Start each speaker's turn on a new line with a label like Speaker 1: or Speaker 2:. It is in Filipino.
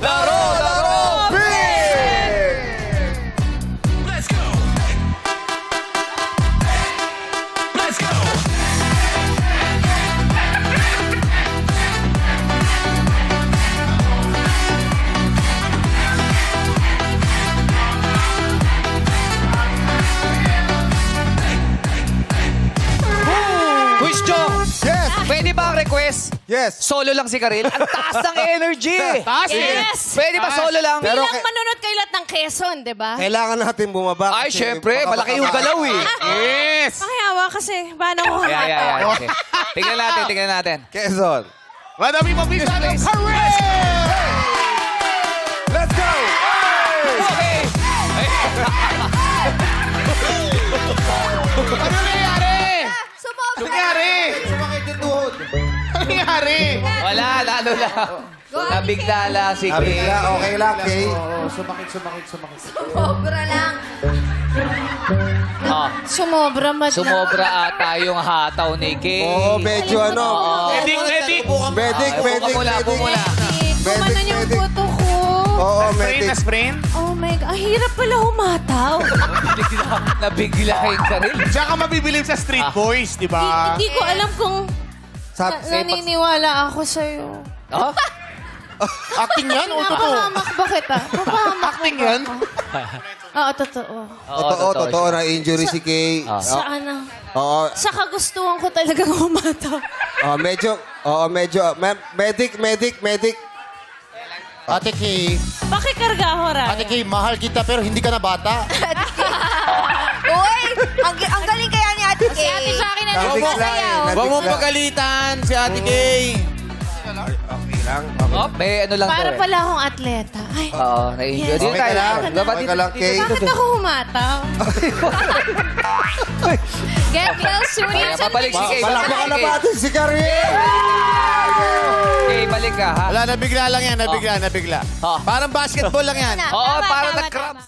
Speaker 1: Laro, Laro,
Speaker 2: Let's go. Let's go.
Speaker 1: Quiz Jong!
Speaker 3: Yes!
Speaker 1: Pwede ba ang request?
Speaker 3: Yes!
Speaker 1: Solo lang si Karil? Ang taas ng energy!
Speaker 3: Taas?
Speaker 4: Yes!
Speaker 1: Pwede ba solo lang?
Speaker 3: Pero
Speaker 4: Bilang manunod kayo lahat ng Quezon, di ba?
Speaker 3: kailangan natin bumaba.
Speaker 1: Ay,
Speaker 3: kasi
Speaker 1: syempre.
Speaker 3: baka
Speaker 1: Malaki yung galaw eh.
Speaker 5: Yes!
Speaker 4: Pakiawa kasi, paano ko
Speaker 1: Yeah. Okay. Tingnan natin, tingnan natin.
Speaker 3: Quezon.
Speaker 5: Madami mabisa ng parade!
Speaker 3: Let's go!
Speaker 1: Okay!
Speaker 5: Ano nangyari?
Speaker 4: Sumobra!
Speaker 5: Nangyari?
Speaker 3: Sumakit yung tuhod.
Speaker 5: Ano nangyari?
Speaker 1: Wala, lalo lang. Nabigla lang si Kay.
Speaker 3: Abigla, okay lang, Kay.
Speaker 4: Sumobra lang.
Speaker 1: Oh,
Speaker 4: Sumobra, madlang.
Speaker 1: sumobra ata yung hataw ni Kay.
Speaker 3: Oo, medyo ano.
Speaker 5: Medic, medic!
Speaker 3: Medic,
Speaker 1: Ay,
Speaker 3: medic,
Speaker 1: bumula,
Speaker 3: medic.
Speaker 1: bumula.
Speaker 4: Gumanon yung
Speaker 3: medic.
Speaker 4: puto ko.
Speaker 3: Oo,
Speaker 5: Sprain na
Speaker 3: medic.
Speaker 5: sprain?
Speaker 4: Oh my God, ang hirap pala humataw.
Speaker 1: Nabigla kay Karil.
Speaker 5: Diyan ka mabibilib sa street boys, di ba?
Speaker 4: Hindi ko alam kung naniniwala ako sa'yo.
Speaker 1: Oh?
Speaker 5: Acting yan o totoo?
Speaker 4: Papahamak ba kita? Papahamak
Speaker 5: Acting yan?
Speaker 4: Oo, totoo.
Speaker 3: Totoo na injury si Kay.
Speaker 4: Sa ano?
Speaker 3: Oo,
Speaker 4: Sa kagustuhan ko talagang humataw.
Speaker 3: medyo, medic.
Speaker 6: Ate Kay,
Speaker 4: Pakikarga ako, Ray.
Speaker 6: Ate Kay, mahal kita pero hindi ka na bata.
Speaker 7: Uy! Ang galing kaya ni Ate
Speaker 4: Si
Speaker 7: Kay.
Speaker 4: Ate Jackie na
Speaker 3: Nabigla
Speaker 4: nagsasayaw.
Speaker 3: eh.
Speaker 6: Huwag mo
Speaker 3: Nabigla.
Speaker 6: pagalitan si Ate Kay.
Speaker 3: Okay lang.
Speaker 1: Oh, may ano lang
Speaker 4: Para
Speaker 1: to eh.
Speaker 4: pala akong atleta. Ay,
Speaker 1: Oo, na-injure.
Speaker 4: Yes.
Speaker 1: Dito
Speaker 3: Okay
Speaker 1: tayo.
Speaker 3: ka lang.
Speaker 1: Dapat
Speaker 3: Okay ka lang, Kay.
Speaker 4: bakit ako humataw? Get well soon.
Speaker 1: Kaya papalik si Kay.
Speaker 3: Palakpakan na natin si Karil!
Speaker 1: Kay, balik ka ha.
Speaker 6: Wala, nabigla lang yan, nabigla.
Speaker 1: Oh.
Speaker 6: Parang basketball lang yan.
Speaker 1: Oo,
Speaker 4: Tama,
Speaker 1: parang
Speaker 4: tama,
Speaker 1: nag-cramp.
Speaker 4: tama.